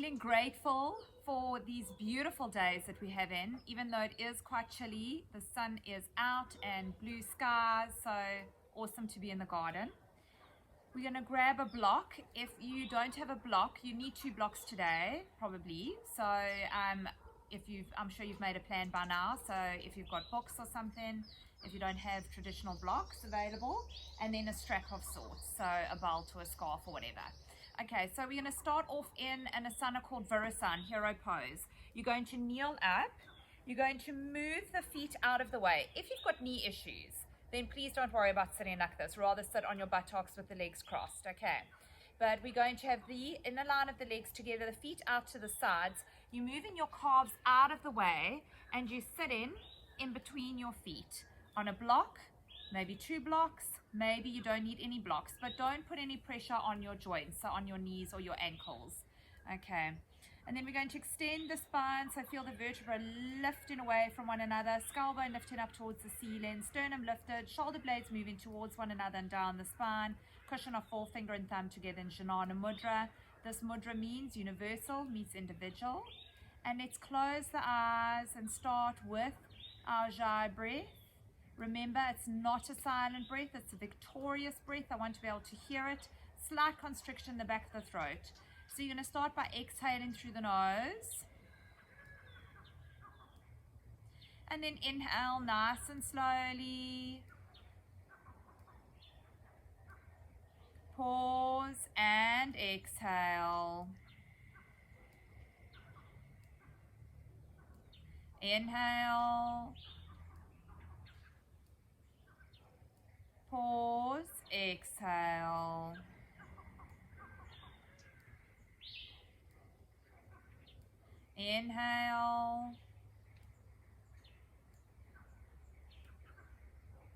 feeling grateful for these beautiful days that we have in, even though it is quite chilly. The sun is out and blue skies, so awesome to be in the garden. We're going to grab a block. If you don't have a block, you need 2 blocks today, probably. So I'm sure you've made a plan by now. So if you've got books or something, if you don't have traditional blocks available, and then a strap of sorts, so a belt or a scarf or whatever. Okay, so we're going to start off in an asana called Virasana, hero pose. You're going to kneel up. You're going to move the feet out of the way. If you've got knee issues, then please don't worry about sitting like this. Rather sit on your buttocks with the legs crossed, okay? But we're going to have the inner line of the legs together, the feet out to the sides. You're moving your calves out of the way, and you're sitting in between your feet on a block, maybe 2 blocks, maybe you don't need any blocks, but don't put any pressure on your joints, so on your knees or your ankles, okay? And then we're going to extend the spine, so feel the vertebrae lifting away from one another, skull bone lifting up towards the ceiling, sternum lifted, shoulder blades moving towards one another and down the spine, cushion of forefinger and thumb together in Jnana Mudra. This mudra means universal meets individual. And let's close the eyes and start with our Jai breath. Remember, it's not a silent breath, it's a victorious breath. I want to be able to hear it. Slight constriction in the back of the throat. So you're going to start by exhaling through the nose. And then inhale nice and slowly. Pause and exhale. Inhale. Pause, exhale. Inhale.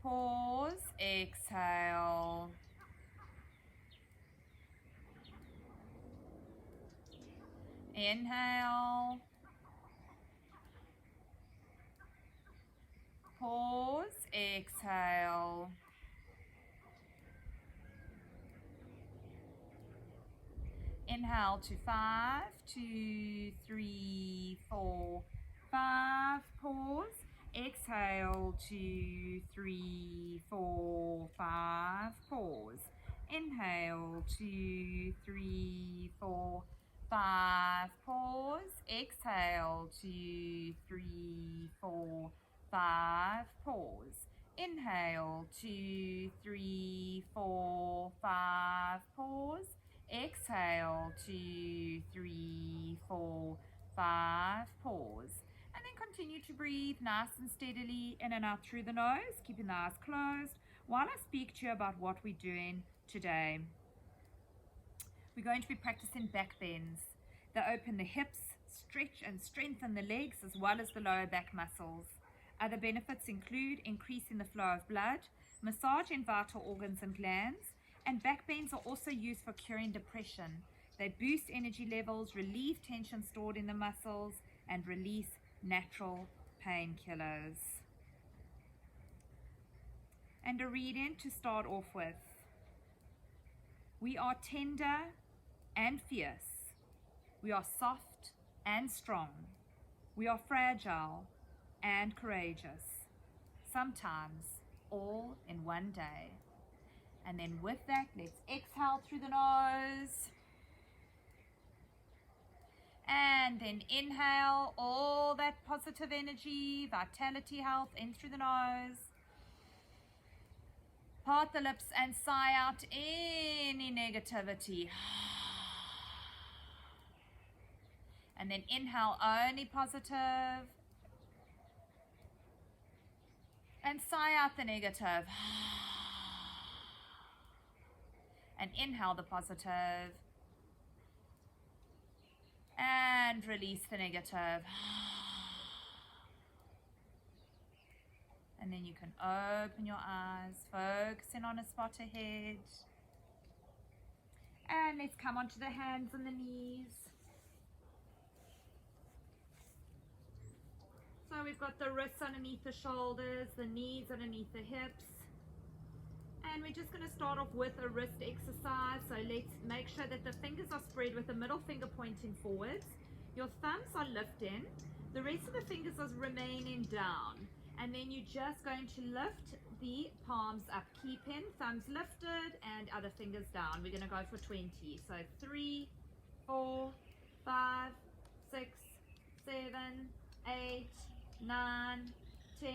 Pause, exhale. Inhale. Pause, exhale. Inhale to 5, 2, 3, 4, 5. Pause. Exhale 2, 3, 4, 5. Pause. Inhale 2, 3, 4, 5. Pause. Exhale 2, 3, 4, 5. Pause. Inhale 2, 3, 4, 5. Pause. Exhale 2, 3, 4, 5. Pause. And then continue to breathe nice and steadily in and out through the nose, keeping the eyes closed, while I speak to you about what we're doing today. We're going to be practicing back bends. They open the hips, stretch and strengthen the legs as well as the lower back muscles. Other benefits include increasing the flow of blood, massaging vital organs and glands, and back bends are also used for curing depression. They boost energy levels, relieve tension stored in the muscles, and release natural painkillers. And a reading to start off with. We are tender and fierce. We are soft and strong. We are fragile and courageous. Sometimes all in one day. And then with that, let's exhale through the nose. And then inhale all that positive energy, vitality, health in through the nose. Part the lips and sigh out any negativity. And then inhale only positive. And sigh out the negative. And inhale the positive. And release the negative. And then you can open your eyes, focusing on a spot ahead. And let's come onto the hands and the knees. we've got the wrists underneath the shoulders, the knees underneath the hips. And we're just going to start off with a wrist exercise. So let's make sure that the fingers are spread with the middle finger pointing forwards. Your thumbs are lifting. The rest of the fingers are remaining down. And then you're just going to lift the palms up, keeping thumbs lifted and other fingers down. We're going to go for 20. So 3, 4, 5, 6, 7, 8, 9, 10,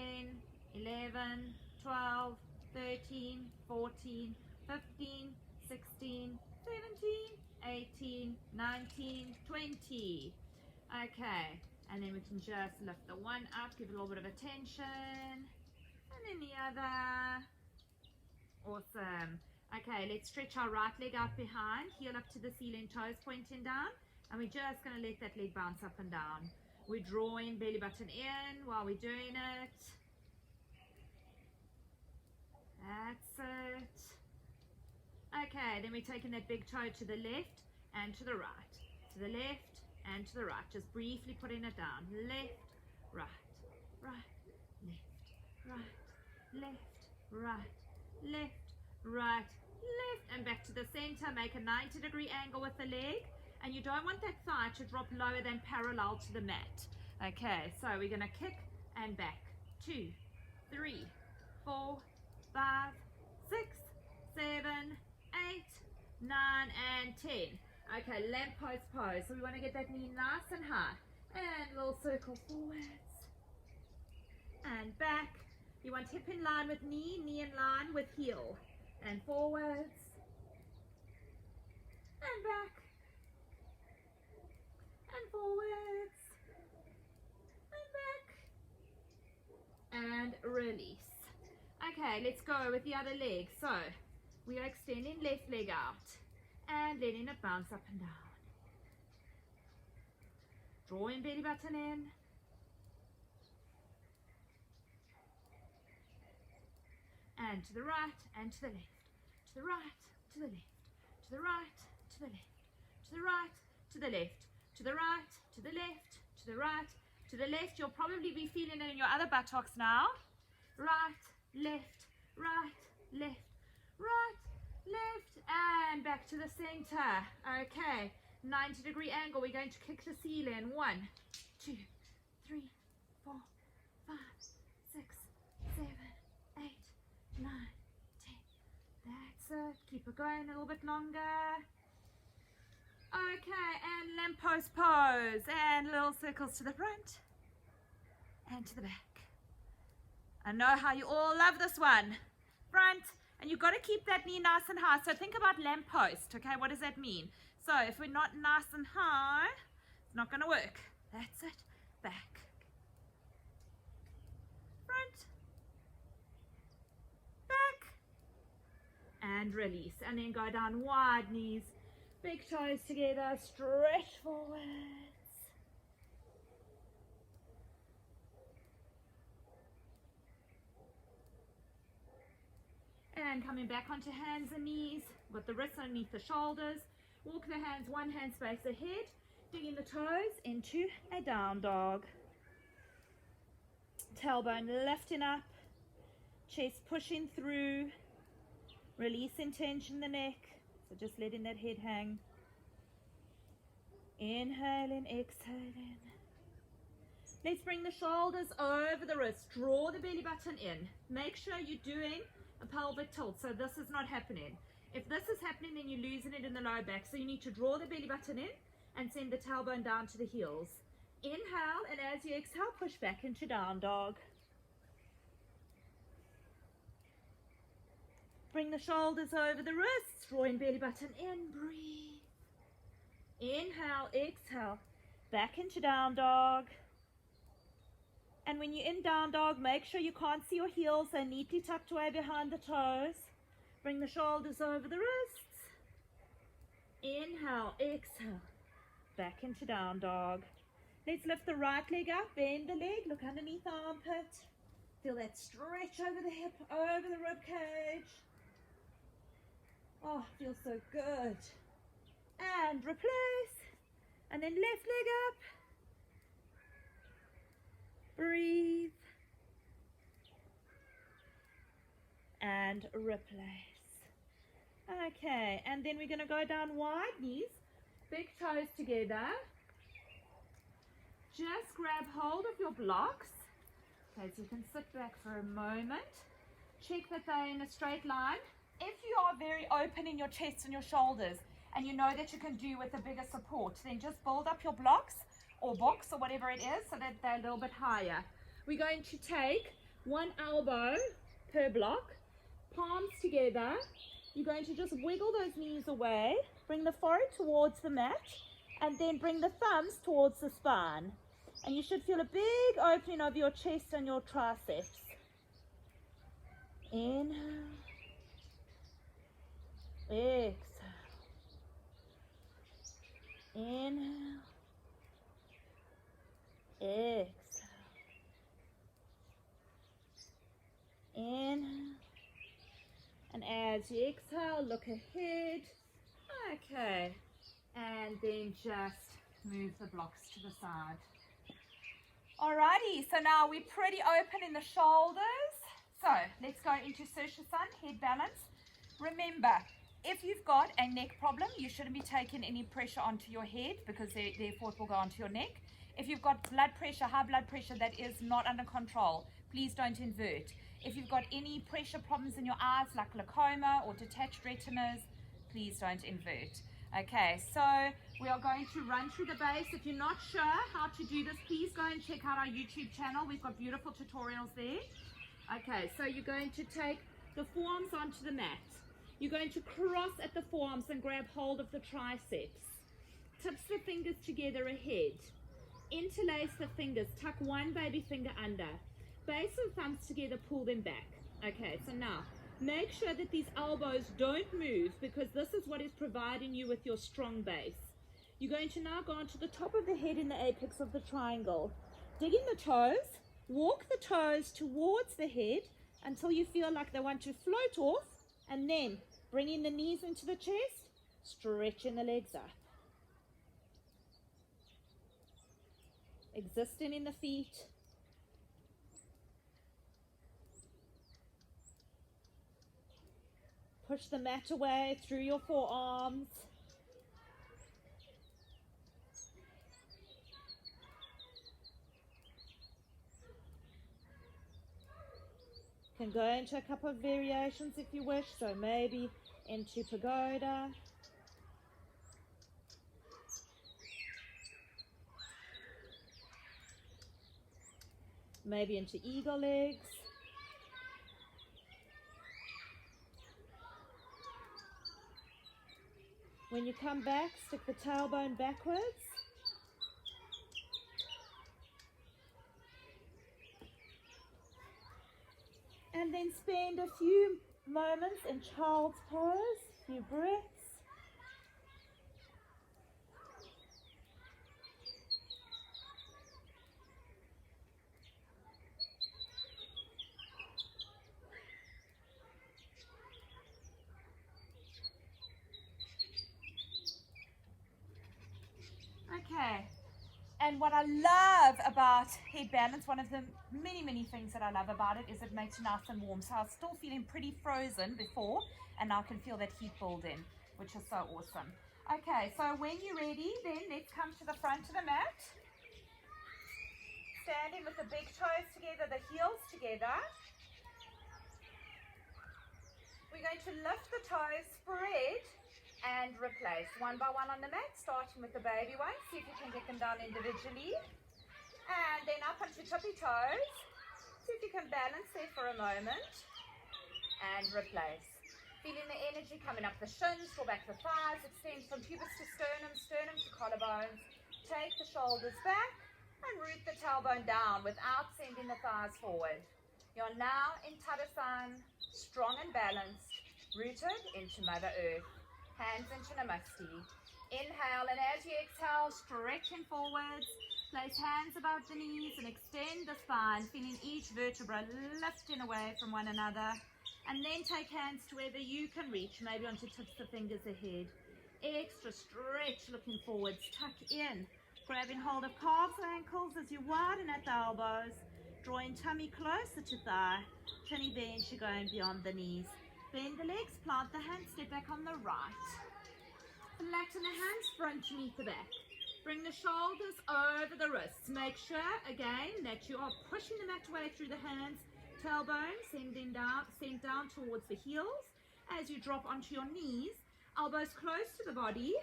11, 12, 13, 14, 15, 16, 17, 18, 19, 20. Okay, and then we can just lift the one up, give it a little bit of attention, and then the other. Awesome. Okay, let's stretch our right leg out behind, heel up to the ceiling, toes pointing down, and we're just going to let that leg bounce up and down. We're drawing belly button in while we're doing it. That's it. Okay, then we're taking that big toe to the left and to the right, to the left and to the right. Just briefly putting it down. Left, right, right, left, right, left, right, left, right, left, and back to the center. Make a 90-degree angle with the leg, and you don't want that thigh to drop lower than parallel to the mat. Okay, so we're going to kick and back. 2, 3, 4, 5, 6, 7, 8, 9, and 10. Okay, lamp pose. So we want to get that knee nice and high. And little circle forwards. And back. You want hip in line with knee, knee in line with heel. And forwards. And back. And forwards. And back. And release. Okay, let's go with the other leg. So, we are extending left leg out and letting it bounce up and down. Drawing belly button in. And to the right and to the left. To the right, to the left. To the right, to the left. To the right, to the left. To the right, to the left. To the right, to the left. You'll probably be feeling it in your other buttocks now. Right, left, right, left, right, left, and back to the center. Okay, 90-degree angle. We're going to kick the ceiling. 1, 2, 3, 4, 5, 6, 7, 8, 9, 10. That's it. Keep it going a little bit longer. Okay, and lamp pose, and little circles to the front and to the back. I know how you all love this one. Front, and you've got to keep that knee nice and high. So think about lamp post, okay? What does that mean? So if we're not nice and high, it's not going to work. That's it. Back. Front. Back. And release. And then go down wide knees. Big toes together. Stretch forwards. And coming back onto hands and knees with the wrists underneath the shoulders. Walk the hands one hand space ahead, digging the toes into a down dog. Tailbone lifting up, chest pushing through, releasing tension in the neck, so just letting that head hang. Inhaling, exhaling. Let's bring the shoulders over the wrists, draw the belly button in. Make sure you're doing a pelvic tilt, so this is not happening. If this is happening, then you're losing it in the lower back. So you need to draw the belly button in and send the tailbone down to the heels. Inhale, and as you exhale, push back into down dog. Bring the shoulders over the wrists, drawing belly button in, breathe. Inhale, exhale, back into down dog. And when you're in down dog, make sure you can't see your heels. They're neatly tucked away behind the toes. Bring the shoulders over the wrists. Inhale, exhale, back into down dog. Let's lift the right leg up, bend the leg, look underneath the armpit. Feel that stretch over the hip, over the rib cage. Oh, feels so good. And replace. And then left leg up. Breathe. And replace. Okay, and then we're going to go down wide knees, big toes together. Just grab hold of your blocks. Okay, so you can sit back for a moment. Check that they're in a straight line. If you are very open in your chest and your shoulders, and you know that you can do with a bigger support, then just build up your blocks or box or whatever it is so that they're a little bit higher. We're going to take one elbow per block, palms together. You're going to just wiggle those knees away, bring the forehead towards the mat, and then bring the thumbs towards the spine. And you should feel a big opening of your chest and your triceps. Inhale, exhale, inhale, exhale, inhale, and as you exhale, look ahead. Okay, and then just move the blocks to the side. Alrighty, so now we're pretty open in the shoulders. So let's go into Sirsasana, head balance. Remember, if you've got a neck problem, you shouldn't be taking any pressure onto your head because therefore it will go onto your neck. If you've got blood pressure, high blood pressure that is not under control, please don't invert. If you've got any pressure problems in your eyes like glaucoma or detached retinas, please don't invert. Okay, so we are going to run through the base. If you're not sure how to do this, please go and check out our YouTube channel. We've got beautiful tutorials there. Okay, so you're going to take the forearms onto the mat. You're going to cross at the forearms and grab hold of the triceps. Tips the fingers together ahead. Interlace the fingers. Tuck one baby finger under. Base and thumbs together, pull them back. Okay, so now make sure that these elbows don't move because this is what is providing you with your strong base. You're going to now go onto the top of the head in the apex of the triangle. Dig in the toes. Walk the toes towards the head until you feel like they want to float off, and then bringing the knees into the chest, stretching the legs up. Existing in the feet. Push the mat away through your forearms. Can go into a couple of variations if you wish, so maybe into pagoda. Maybe into eagle legs. When you come back, stick the tailbone backwards. And then spend a few moments in child's pose, a few breaths. Okay, and what I love about head balance, one of the many things that I love about it, is it makes you nice and warm. So I was still feeling pretty frozen before, and now I can feel that heat building, which is so awesome. Okay, so when you're ready, then let's come to the front of the mat. Standing with the big toes together, the heels together. We're going to lift the toes, spread, and replace one by one on the mat, starting with the baby ones. See if you can get them down individually. And then up onto tippy toes. See if you can balance there for a moment. And replace. Feeling the energy coming up the shins, draw back the thighs, extend from pubis to sternum, sternum to collarbones. Take the shoulders back and root the tailbone down without sending the thighs forward. You're now in Tadasana, strong and balanced, rooted into Mother Earth. Hands into Namaste. Inhale, and as you exhale, stretching forwards. Place hands above the knees and extend the spine, feeling each vertebra lifting away from one another. And then take hands to wherever you can reach, maybe onto tips of fingers ahead. Extra stretch, looking forwards, tuck in. Grabbing hold of calves and ankles as you widen at the elbows. Drawing tummy closer to thigh. Chinny bench, you're going beyond the knees. Bend the legs, plant the hands, step back on the right. Flatten the hands, front to meet the back. Bring the shoulders over the wrists. Make sure, again, that you are pushing the mat away through the hands. Tailbone, send down towards the heels. As you drop onto your knees, elbows close to the body,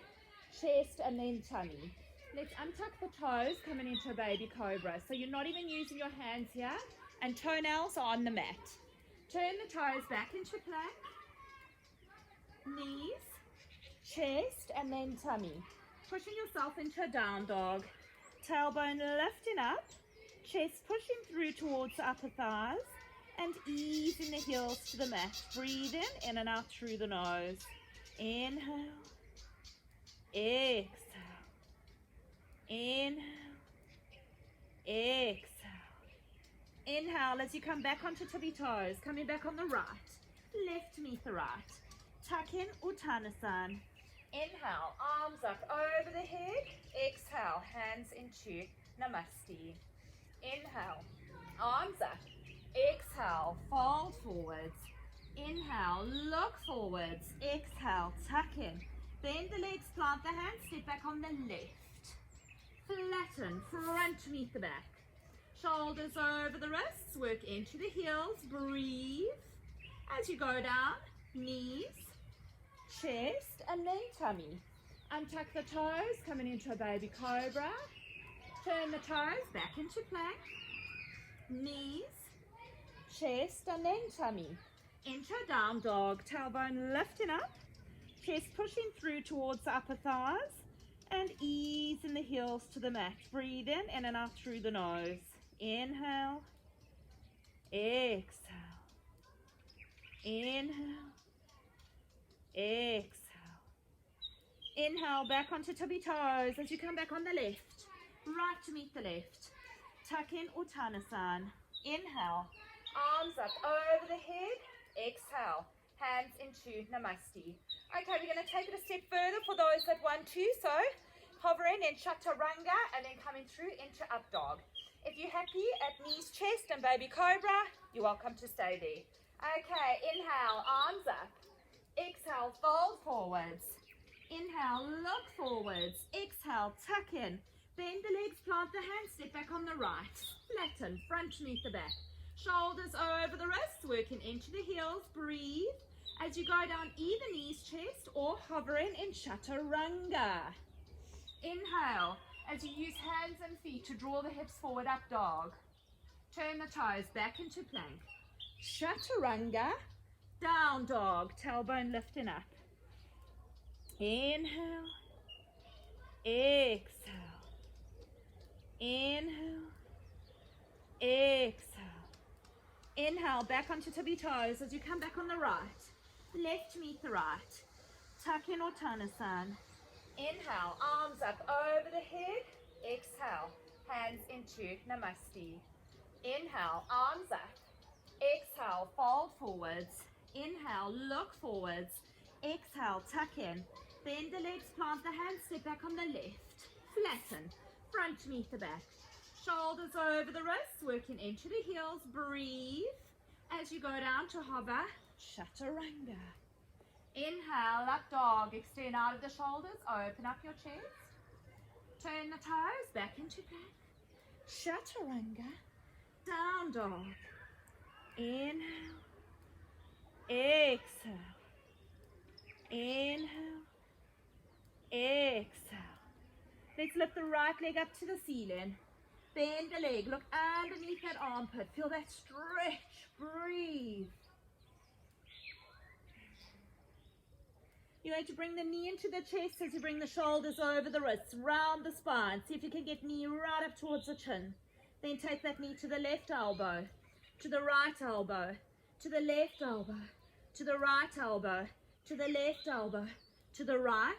chest and then tummy. Let's untuck the toes, coming into a baby cobra. So you're not even using your hands here, and toenails are on the mat. Turn the toes back into plank, knees, chest and then tummy. Pushing yourself into a down dog. Tailbone lifting up, chest pushing through towards the upper thighs, and easing the heels to the mat. Breathe in and out through the nose. Inhale, exhale, inhale, exhale. Inhale as you come back onto tippy toes, coming back on the right. Left meet the right. Tuck in Uttanasana. Inhale, arms up over the head. Exhale, hands into Namaste. Inhale, arms up. Exhale, fold forwards. Inhale, look forwards. Exhale, tuck in. Bend the legs, plant the hands, step back on the left. Flatten, front to meet the back. Shoulders over the wrists, work into the heels. Breathe. As you go down, knees, chest and then tummy. Untuck the toes, coming into a baby cobra. Turn the toes back into plank. Knees, chest and then tummy. Into a down dog, tailbone lifting up, chest pushing through towards the upper thighs, and easing the heels to the mat. Breathe in and out through the nose. Inhale, exhale, inhale, exhale. Inhale, back onto tippy toes as you come back on the left. Right to meet the left. Tuck in Uttanasana. Inhale, arms up over the head. Exhale, hands into Namaste. Okay, we're going to take it a step further for those that want to. So, hovering in Chaturanga and then coming through into Up Dog. If you're happy at knees, chest and baby cobra, you're welcome to stay there. Okay, inhale, arms up. Exhale, fold forwards. Inhale, look forwards. Exhale, tuck in. Bend the legs, plant the hands, step back on the right. Flatten, front to meet the back. Shoulders over the wrists, working into the heels. Breathe as you go down either knees, chest, or hovering in Chaturanga. Inhale as you use hands and feet to draw the hips forward, Up Dog. Turn the toes back into plank. Chaturanga, down dog, tailbone lifting up. Inhale, exhale, inhale, exhale. Inhale, back onto tippy toes as you come back on the right. Left meet the right. Tuck in Uttanasana. Inhale, arms up over the head. Exhale, hands into Namaste. Inhale, arms up. Exhale, fold forwards. Inhale, look forwards. Exhale, tuck in. Bend the legs, plant the hands, step back on the left. Flatten, front to meet the back. Shoulders over the wrists, working into the heels. Breathe as you go down to hover, Chaturanga. Inhale, Up Dog. Extend out of the shoulders, open up your chest. Turn the toes back into plank. Chaturanga, down dog. Inhale, exhale, inhale, exhale. Let's lift the right leg up to the ceiling. Bend the leg, look underneath that armpit. Feel that stretch, breathe. You're going to bring the knee into the chest as you bring the shoulders over the wrists, round the spine. See if you can get knee right up towards the chin. Then take that knee to the left elbow, to the right elbow, to the left elbow, to the right elbow, to the left elbow, to the right,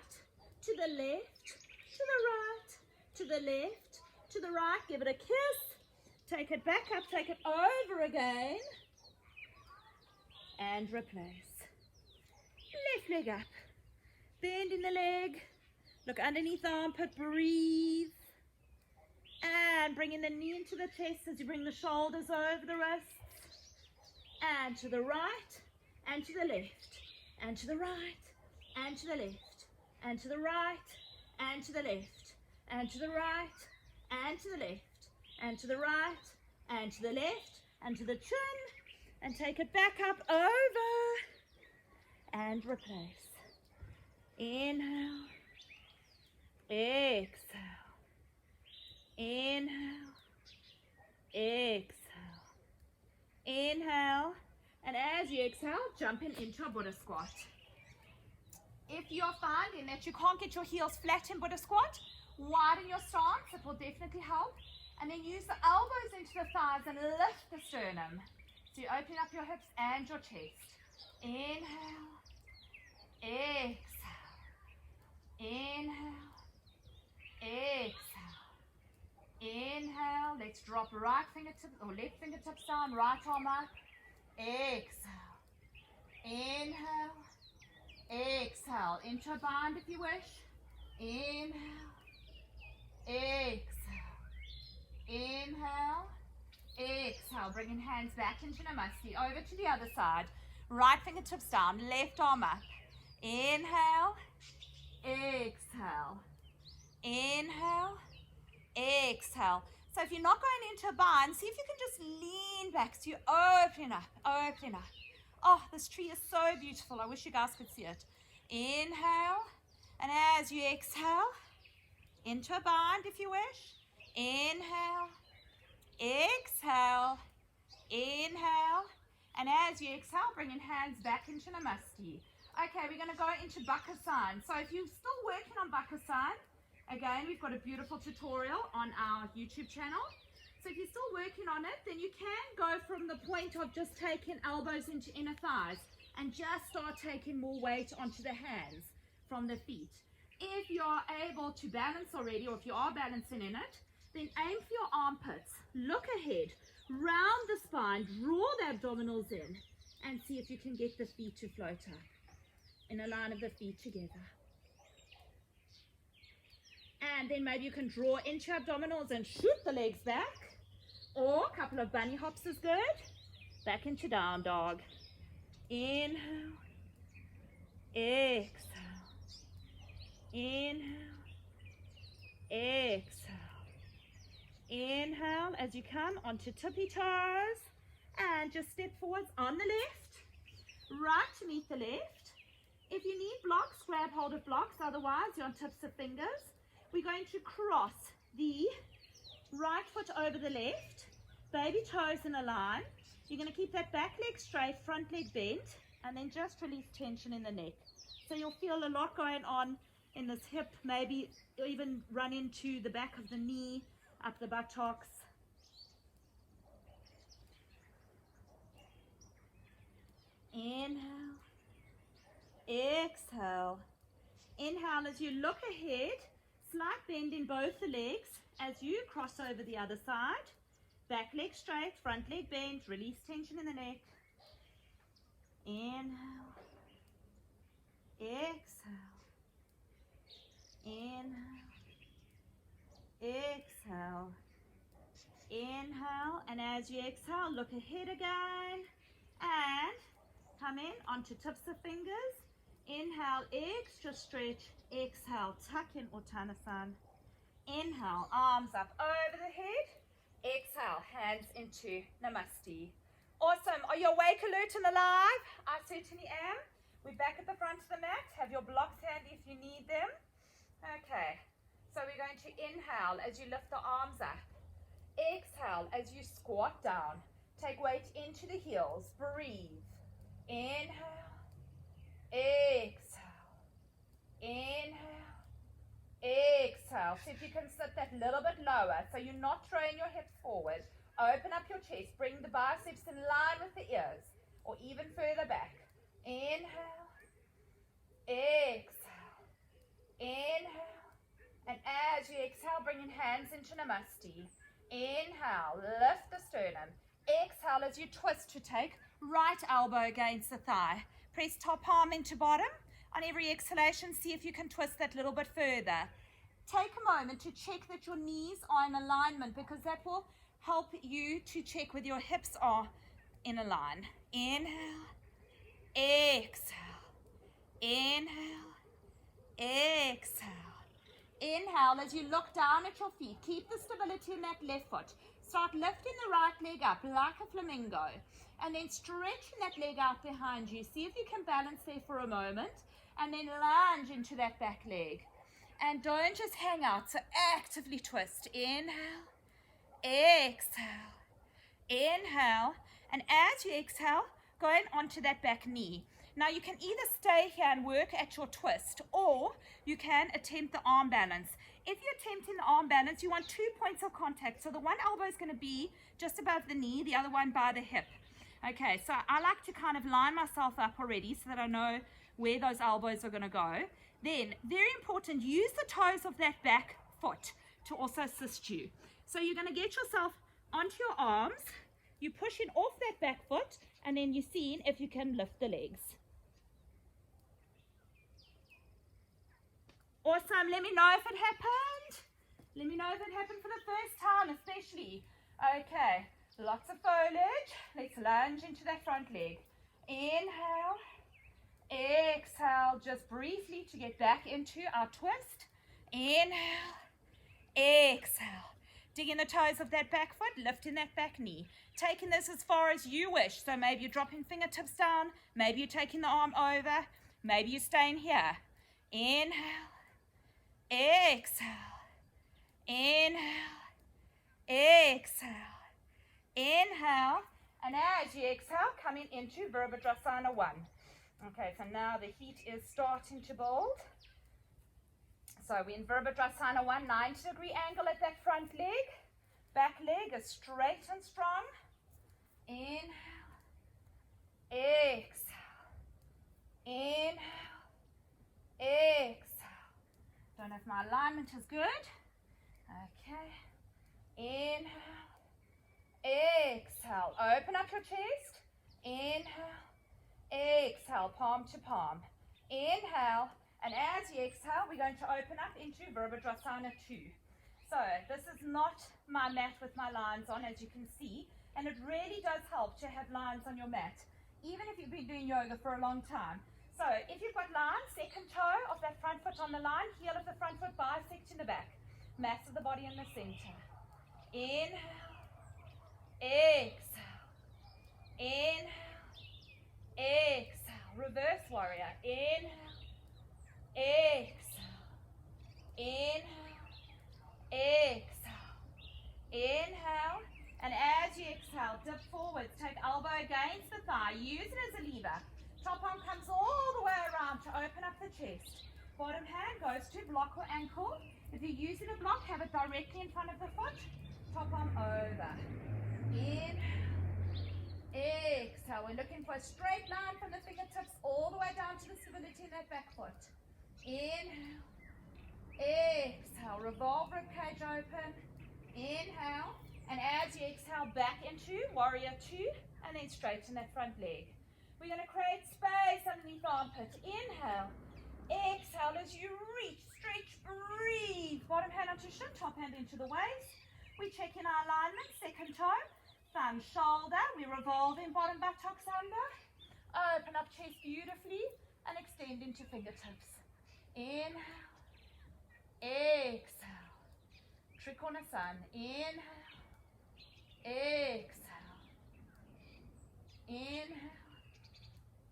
to the left, to the right, to the left, to the right. Give it a kiss. Take it back up, take it over again. And replace. Left leg up. Bend in the leg. Look underneath the armpit, breathe. And bringing the knee into the chest as you bring the shoulders over the wrists. And to the right, and to the left, and to the right, and to the left, and to the right, and to the left, and to the right, and to the left, and to the right, and to the left, and to the chin, and take it back up over, and replace. Inhale, exhale, inhale, exhale, inhale, and as you exhale, jumping into a Buddha squat. If you're finding that you can't get your heels flat in Buddha squat, widen your stance, it will definitely help. And then use the elbows into the thighs and lift the sternum. So you open up your hips and your chest. Inhale, exhale, inhale, exhale, inhale. Let's drop right fingertips or left fingertips down, right arm up. Exhale, inhale, exhale, into a bind if you wish. Inhale, exhale, inhale, exhale. Bringing hands back into Namaste. Over to the other side. Right fingertips down, left arm up. Inhale, exhale, inhale, exhale. So if you're not going into a bind, see if you can just lean back so you're opening up, opening up. Oh, this tree is so beautiful. I wish you guys could see it. Inhale, and as you exhale, into a bind if you wish. Inhale, exhale, inhale, and as you exhale, bringing hands back into Namaste. Okay, we're going to go into Bakasana. So if you're still working on Bakasana, again, we've got a beautiful tutorial on our YouTube channel. So if you're still working on it, then you can go from the point of just taking elbows into inner thighs and just start taking more weight onto the hands from the feet. If you're able to balance already, or if you are balancing in it, then aim for your armpits. Look ahead, round the spine, draw the abdominals in, and see if you can get the feet to float up in a line of the feet together. And then maybe you can draw into abdominals and shoot the legs back. Or a couple of bunny hops is good. Back into down dog. Inhale. Exhale. Inhale. Exhale. Inhale as you come onto tippy toes. And just step forwards on the left. Right to meet the left. If you need blocks, grab hold of blocks. Otherwise, you're on tips of fingers. We're going to cross the right foot over the left, baby toes in a line. You're going to keep that back leg straight, front leg bent, and then just release tension in the neck. So you'll feel a lot going on in this hip, maybe even run into the back of the knee, up the buttocks. Inhale, exhale. Inhale as you look ahead. Slight bend in both the legs as you cross over the other side. Back leg straight, front leg bent, release tension in the neck. Inhale, exhale, inhale, exhale, inhale, and as you exhale, look ahead again and come in onto tips of fingers. Inhale, extra stretch. Exhale, tuck in Uttanasana. Inhale, arms up over the head. Exhale, hands into Namaste. Awesome. Are you awake, alert, and alive? I certainly am. We're back at the front of the mat. Have your blocks handy if you need them. Okay. So we're going to inhale as you lift the arms up. Exhale as you squat down. Take weight into the heels. Breathe. Inhale. Exhale. Inhale, exhale. See if you can sit that little bit lower so you're not throwing your hips forward. Open up your chest, bring the biceps in line with the ears or even further back. Inhale, exhale, inhale. And as you exhale, bringing hands into Namaste. Inhale, lift the sternum. Exhale as you twist to take right elbow against the thigh. Press top palm into bottom. On every exhalation, see if you can twist that little bit further. Take a moment to check that your knees are in alignment because that will help you to check whether your hips are in a line. Inhale, exhale, inhale, exhale. Inhale as you look down at your feet. Keep the stability in that left foot. Start lifting the right leg up like a flamingo. And then stretching that leg out behind you. See if you can balance there for a moment. And then lunge into that back leg. And don't just hang out. So actively twist. Inhale, exhale, inhale. And as you exhale, going onto that back knee. Now you can either stay here and work at your twist, or you can attempt the arm balance. If you're attempting the arm balance, you want 2 points of contact. So the one elbow is going to be just above the knee, the other one by the hip. Okay, so I like to kind of line myself up already so that I know where those elbows are going to go. Then, very important, use the toes of that back foot to also assist you. So you're going to get yourself onto your arms, you're pushing off that back foot, and then you're seeing if you can lift the legs. Awesome. Let me know if it happened. Let me know if it happened for the first time, especially. Okay, lots of foliage. Let's lunge into that front leg. Inhale, exhale, just briefly to get back into our twist. Inhale, exhale. Digging the toes of that back foot, lifting that back knee. Taking this as far as you wish. So maybe you're dropping fingertips down. Maybe you're taking the arm over. Maybe you're staying here. Inhale, exhale, inhale, exhale, inhale. And as you exhale, coming into Virabhadrasana 1. Okay, so now the heat is starting to build. So we're in Virabhadrasana 1, 90-degree angle at that front leg. Back leg is straight and strong. Inhale, exhale, inhale, exhale. Don't know if my alignment is good. Okay. Inhale, exhale. Open up your chest. Inhale, exhale, palm to palm. Inhale. And as you exhale, we're going to open up into Virabhadrasana 2. So this is not my mat with my lines on, as you can see. And it really does help to have lines on your mat, even if you've been doing yoga for a long time. So if you've got lines, second toe of that front foot on the line, heel of the front foot bisecting the back. Mass of the body in the center. Inhale, exhale, inhale, exhale. Reverse warrior. Inhale, exhale, inhale, exhale, inhale, and as you exhale, dip forwards, take elbow against the thigh, use it as a lever. Top arm comes all the way around to open up the chest. Bottom hand goes to block or ankle. If you're using a block, have it directly in front of the foot. Top arm over. Inhale, exhale. We're looking for a straight line from the fingertips all the way down to the stability in that back foot. Inhale, exhale, revolve ribcage open. Inhale, and as you exhale, back into warrior 2, and then straighten that front leg. We're going to create space underneath the armpit. Inhale, exhale as you reach, stretch, breathe. Bottom hand onto shin, top hand into the waist. We check in our alignment, second toe, thumb, shoulder. We revolve in bottom buttocks under. Open up chest beautifully and extend into fingertips. Inhale, exhale, Trikonasana. Inhale, exhale, inhale,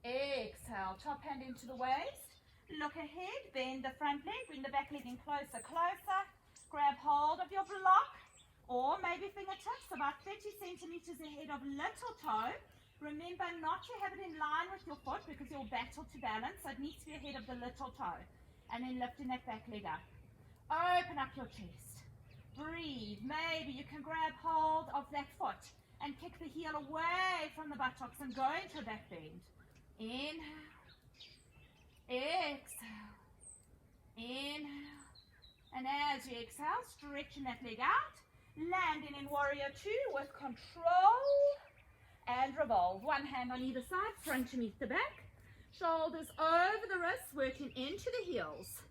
exhale. Top hand into the waist. Look ahead, bend the front leg, bring the back leg in closer, closer. Grab hold of your block, or maybe fingertips about 30 centimeters ahead of little toe. Remember not to have it in line with your foot because you'll battle to balance, so it needs to be ahead of the little toe. And then lifting that back leg up. Open up your chest. Breathe. Maybe you can grab hold of that foot and kick the heel away from the buttocks and go into a back bend. Inhale. Exhale. Inhale. And as you exhale, stretching that leg out. Landing in warrior 2 with control. And revolve. One hand on either side, front to meet the back. Shoulders over the wrists, working into the heels.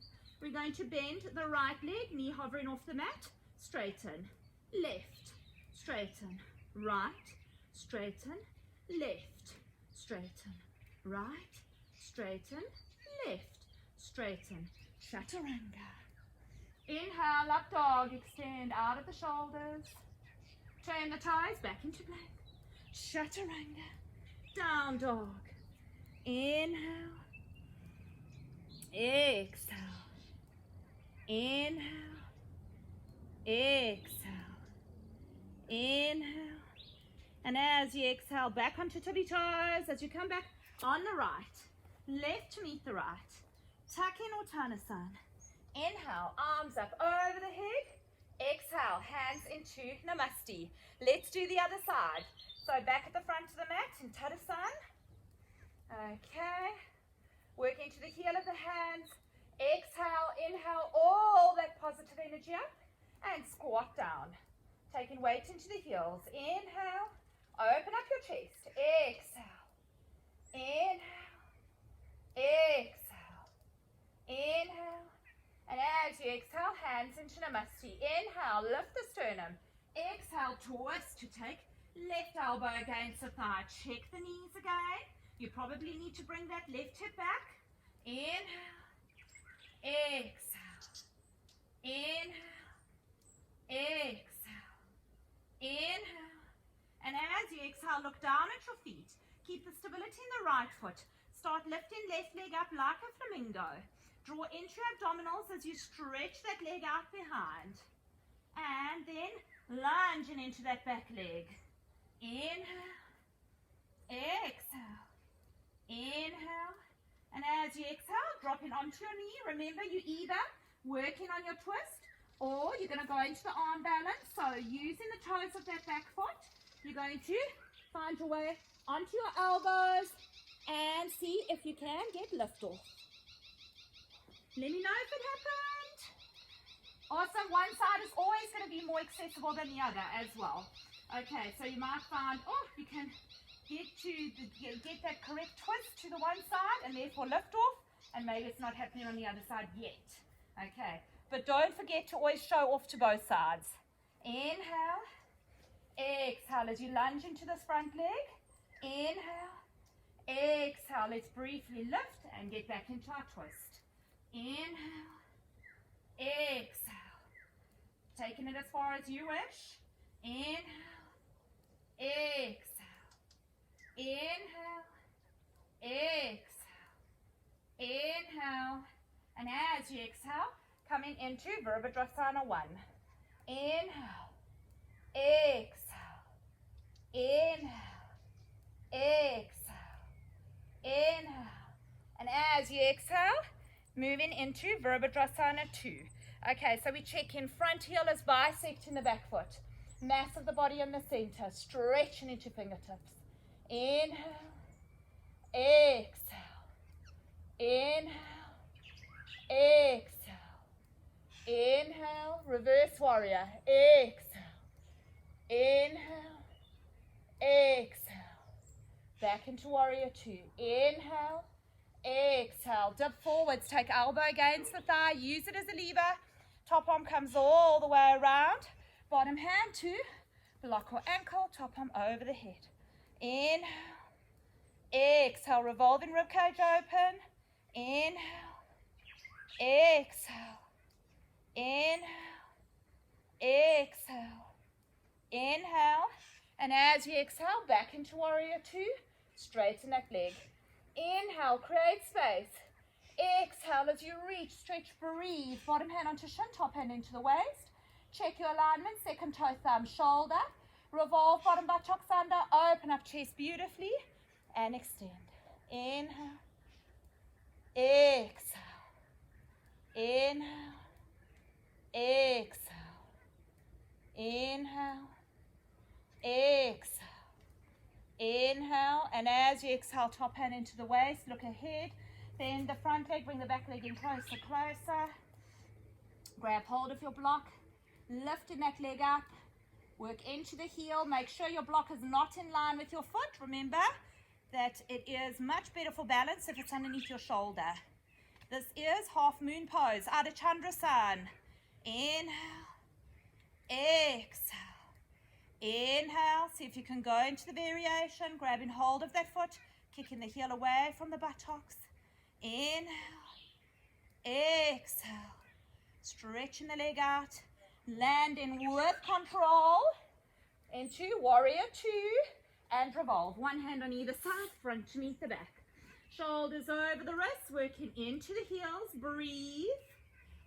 We're going to bend the right leg, knee hovering off the mat. Straighten, left, straighten, right, straighten, left, straighten, right, straighten, left, straighten, chaturanga. Inhale, up dog, extend out of the shoulders. Turn the toes back into plank. Chaturanga, down dog. Inhale, exhale, inhale, exhale, inhale. And as you exhale, back onto tippy toes, as you come back on the right, left to meet the right. Tuck in Uttanasana. Inhale, arms up over the head. Exhale, hands into Namaste. Let's do the other side. So back at the front of the mat in Tadasana. Okay. Work into the heel of the hands. Exhale, inhale all that positive energy up and squat down. Taking weight into the heels. Inhale, open up your chest. Exhale, inhale, exhale, inhale. And as you exhale, hands into Namaste. Inhale, lift the sternum. Exhale, twist to take left elbow against the thigh. Check the knees again. You probably need to bring that left hip back. Inhale, exhale, inhale, exhale, inhale. And as you exhale, look down at your feet. Keep the stability in the right foot. Start lifting left leg up like a flamingo. Draw into your abdominals as you stretch that leg out behind. And then lunging into that back leg. Inhale, exhale, inhale. And as you exhale, dropping onto your knee. Remember, you either working on your twist or you're going to go into the arm balance. So using the toes of that back foot, you're going to find your way onto your elbows and see if you can get lift off. Let me know if it happened. Also, one side is always going to be more accessible than the other as well. Okay, so you might find, you can get that correct twist to the one side and therefore lift off, and maybe it's not happening on the other side yet. Okay, but don't forget to always show off to both sides. Inhale, exhale as you lunge into this front leg. Inhale, exhale. Let's briefly lift and get back into our twist. Inhale, exhale. Taking it as far as you wish. Inhale, exhale, inhale, exhale, inhale. And as you exhale, coming into Virabhadrasana 1. Inhale, exhale, inhale, exhale, inhale. And as you exhale, moving into Virabhadrasana 2. Okay, so we check in front heel is bisecting the back foot. Mass of the body in the center, stretching into fingertips. Inhale, exhale, inhale, exhale, inhale, reverse warrior, exhale, inhale, exhale, back into warrior 2. Inhale, exhale, dip forwards, take elbow against the thigh, use it as a lever. Top arm comes all the way around. Bottom hand to block or ankle, top arm over the head. Inhale, exhale, revolving ribcage open. Inhale, exhale, inhale, exhale, inhale. And as you exhale, back into warrior 2, straighten that leg. Inhale, create space. Exhale as you reach, stretch, breathe. Bottom hand onto shin, top hand into the waist. Check your alignment, second toe, thumb, shoulder. Revolve bottom buttocks under, open up chest beautifully, and extend. Inhale, exhale, inhale, exhale, inhale, exhale, inhale. And as you exhale, top hand into the waist, look ahead. Then the front leg, bring the back leg in closer, closer. Grab hold of your block, lifting that leg up. Work into the heel. Make sure your block is not in line with your foot. Remember that it is much better for balance if it's underneath your shoulder. This is half moon pose, Ardha Chandrasana. Inhale, exhale, inhale. See if you can go into the variation, grabbing hold of that foot. Kicking the heel away from the buttocks. Inhale. Exhale. Stretching the leg out. Landing with control into warrior two and revolve. One hand on either side, front to meet the back. Shoulders over the wrists, working into the heels. Breathe.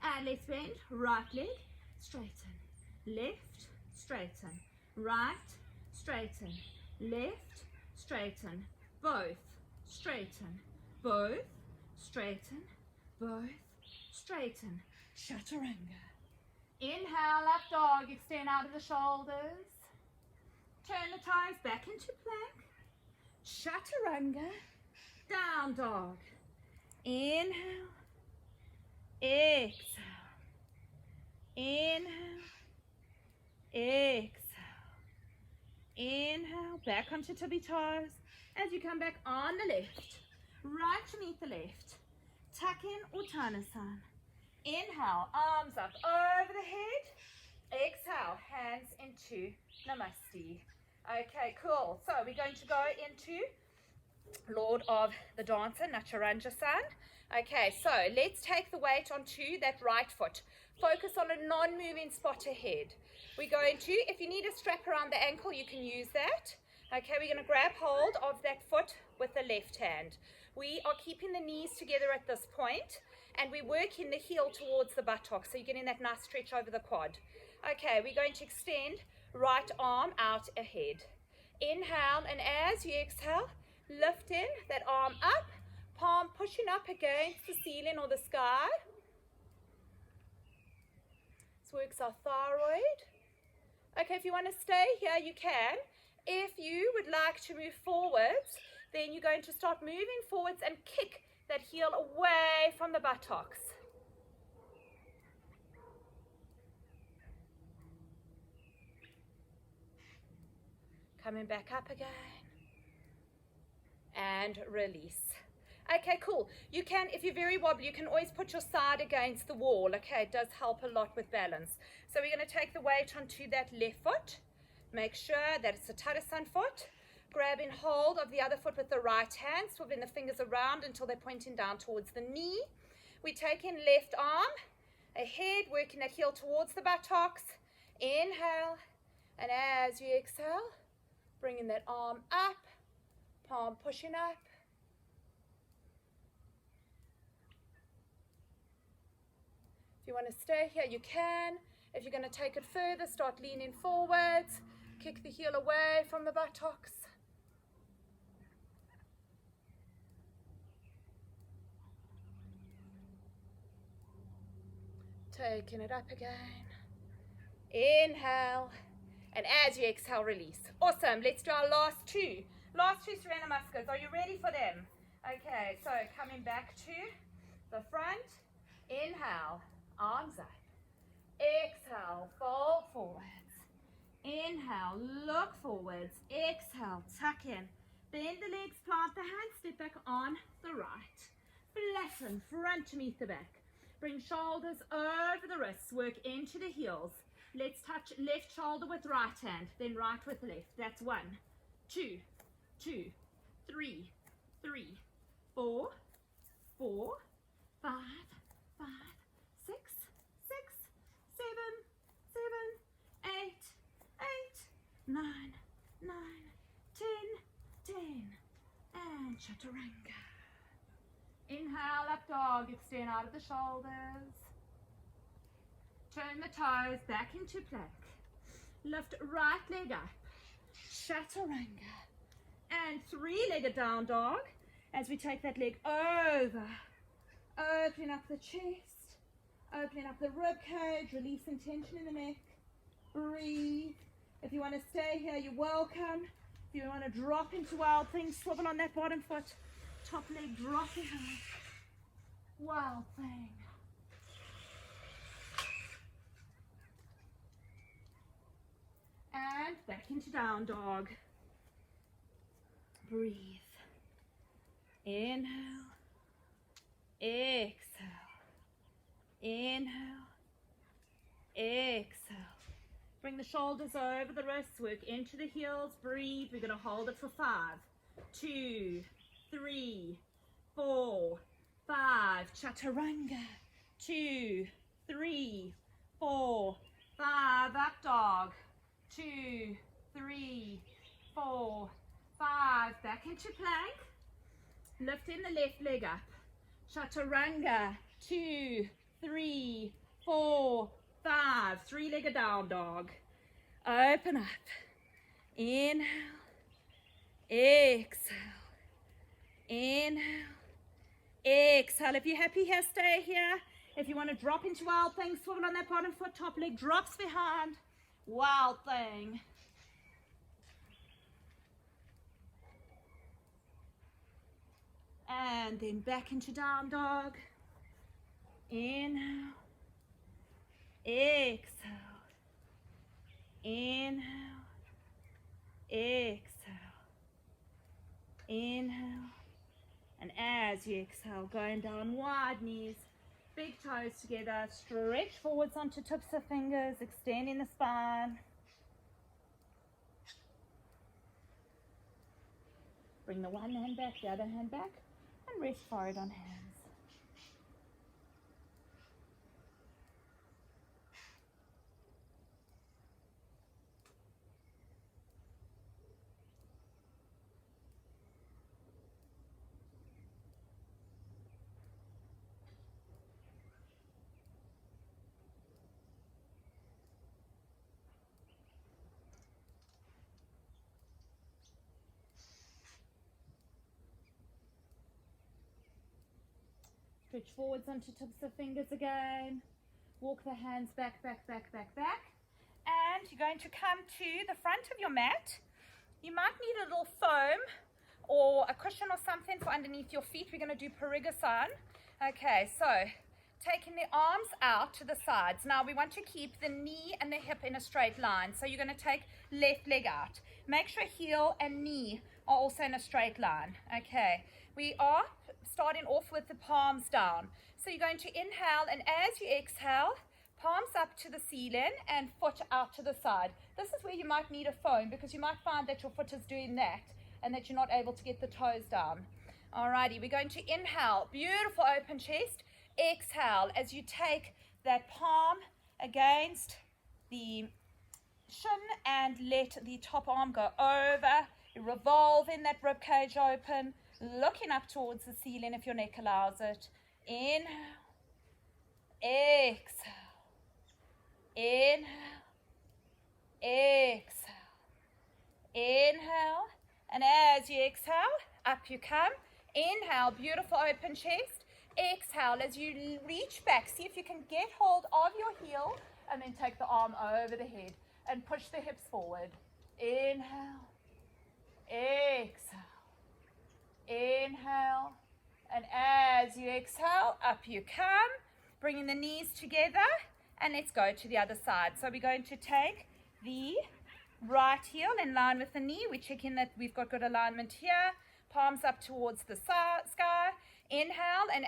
And let's bend. Right leg, straighten. Left, straighten. Right, straighten. Left, straighten. Both, straighten. Both, straighten. Both, straighten. Chaturanga. Inhale, up dog. Extend out of the shoulders. Turn the toes back into plank. Chaturanga. Down dog. Inhale. Exhale. Inhale. Exhale. Inhale. Back onto tippy toes. As you come back on the left. Right to meet the left. Tuck in Uttanasana. Inhale, arms up over the head. Exhale, hands into Namaste. Okay, cool. So we're going to go into Lord of the Dancer, Natcharanjasana. Okay, so let's take the weight onto that right foot. Focus on a non-moving spot ahead. We're going to, if you need a strap around the ankle, you can use that. Okay, we're going to grab hold of that foot with the left hand. We are keeping the knees together at this point. And we're working the heel towards the buttocks, so you're getting that nice stretch over the quad. Okay, we're going to extend right arm out ahead. Inhale, and as you exhale, lifting that arm up, palm pushing up against the ceiling or the sky. This works our thyroid. Okay, if you want to stay here, you can. If you would like to move forwards, then you're going to start moving forwards and kick that heel away from the buttocks. Coming back up again. And release. Okay, cool. You can, if you're very wobbly, you can always put your side against the wall. Okay, it does help a lot with balance. So we're going to take the weight onto that left foot. Make sure that it's a Tadasana foot. Grabbing hold of the other foot with the right hand, swiveling the fingers around until they're pointing down towards the knee. We take in left arm ahead, working that heel towards the buttocks. Inhale, and as you exhale, bringing that arm up, palm pushing up. If you want to stay here, you can. If you're going to take it further, start leaning forwards. Kick the heel away from the buttocks. Taking it up again. Inhale. And as you exhale, release. Awesome. Let's do our last two. Last two Surya Namaskars. Are you ready for them? Okay, so coming back to the front. Inhale. Arms up. Exhale. Fold forwards. Inhale. Look forwards. Exhale. Tuck in. Bend the legs. Plant the hands. Step back on the right. Flatten. Front to meet the back. Bring shoulders over the wrists. Work into the heels. Let's touch left shoulder with right hand, then right with left. That's 1, 2, 2, 3, 3, 4, 4, 5, 5, 6, 6, 7, 7, 8, 8, 9, 9, 10, 10. And chaturanga. Inhale, up dog. Extend out of the shoulders. Turn the toes back into plank. Lift right leg up. Chaturanga. And three-legged down dog as we take that leg over. Opening up the chest. Opening up the rib cage. Releasing tension in the neck. Breathe. If you want to stay here, you're welcome. If you want to drop into wild things, swivel on that bottom foot. Top leg dropping out. Wild thing. And back into down dog. Breathe. Inhale. Exhale. Inhale. Exhale. Bring the shoulders over the wrists. Work into the heels. Breathe. We're going to hold it for 5, 2, 3, 4, 5, chaturanga, 2, 3, 4, 5, up dog, 2, 3, 4, 5, back into plank, lifting the left leg up, chaturanga, 2, 3, 4, 5, three-legged down dog, open up, inhale, exhale, inhale, exhale. If you're happy here, stay here. If you want to drop into wild thing, swivel on that bottom foot, top leg drops behind, wild thing. And then back into down dog. Inhale, exhale, inhale, exhale, inhale. And as you exhale, going down wide knees, big toes together, stretch forwards onto tips of fingers, extending the spine. Bring the one hand back, the other hand back, and rest forward on hands. Stretch forwards onto tips of fingers again. Walk the hands back, back, back, back, back. And you're going to come to the front of your mat. You might need a little foam or a cushion or something for underneath your feet. We're going to do parigasan. Okay, so taking the arms out to the sides. Now we want to keep the knee and the hip in a straight line. So you're going to take left leg out. Make sure heel and knee are also in a straight line. Okay, we are starting off with the palms down. So you're going to inhale, and as you exhale, palms up to the ceiling and foot out to the side. This is where you might need a foam because you might find that your foot is doing that and that you're not able to get the toes down. Alrighty, we're going to inhale, beautiful open chest. Exhale as you take that palm against the shin and let the top arm go over. You're revolving that rib cage open, looking up towards the ceiling if your neck allows it. Inhale, exhale, inhale, exhale, inhale, and as you exhale, up you come. Inhale, beautiful open chest. Exhale as you reach back. See if you can get hold of your heel and then take the arm over the head and push the hips forward. Inhale, exhale, inhale, and as you exhale, up you come, bringing the knees together, and let's go to the other side. So we're going to take the right heel in line with the knee. We're checking that we've got good alignment here. Palms up towards the sky. Inhale and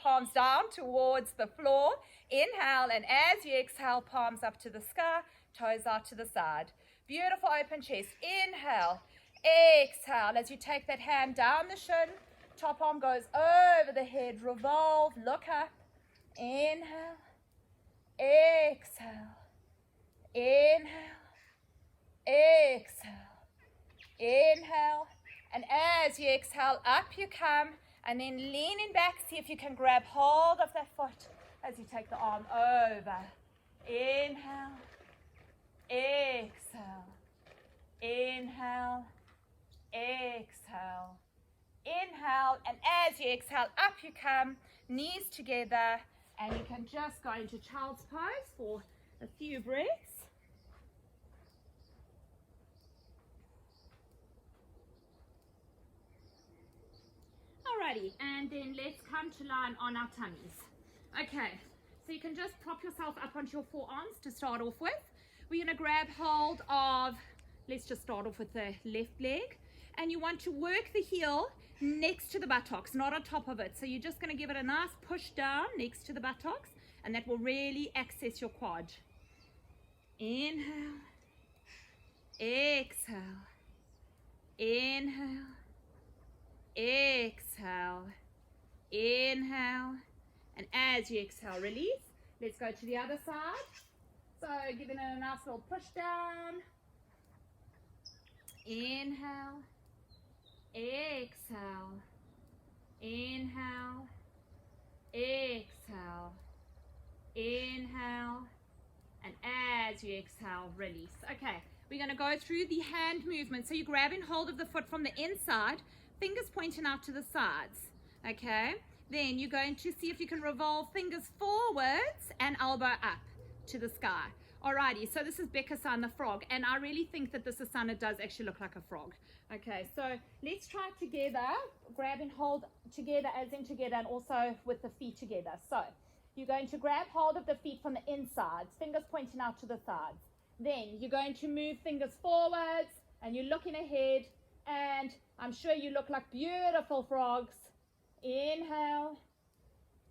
palms down towards the floor. Inhale, and as you exhale, palms up to the sky, toes out to the side. Beautiful open chest. Inhale, exhale as you take that hand down the shin. Top arm goes over the head, revolve, look up. Inhale, exhale, inhale, exhale, inhale, and as you exhale, up you come, and then leaning back, see if you can grab hold of that foot as you take the arm over. Inhale, exhale, inhale, exhale, inhale, and as you exhale, up you come, knees together, and you can just go into child's pose for a few breaths. Alrighty, and then let's come to line on our tummies. Okay, so you can just prop yourself up onto your forearms to start off with. We're going to grab hold of, let's just start off with the left leg, and you want to work the heel next to the buttocks, not on top of it. So you're just going to give it a nice push down next to the buttocks, and that will really access your quad. Inhale, exhale, inhale, exhale, inhale, and as you exhale, release. Let's go to the other side. So giving it a nice little push down. Inhale, exhale, inhale, exhale, inhale, and as you exhale, release. Okay, we're going to go through the hand movement. So you're grabbing hold of the foot from the inside, fingers pointing out to the sides. Okay, then you're going to see if you can revolve fingers forwards and elbow up to the sky. Alrighty, so this is Becca-san, the frog, and I really think that this asana does actually look like a frog. Okay, so let's try it together, grab and hold together as in together, and also with the feet together. So you're going to grab hold of the feet from the insides, fingers pointing out to the sides. Then you're going to move fingers forwards, and you're looking ahead, and I'm sure you look like beautiful frogs. Inhale,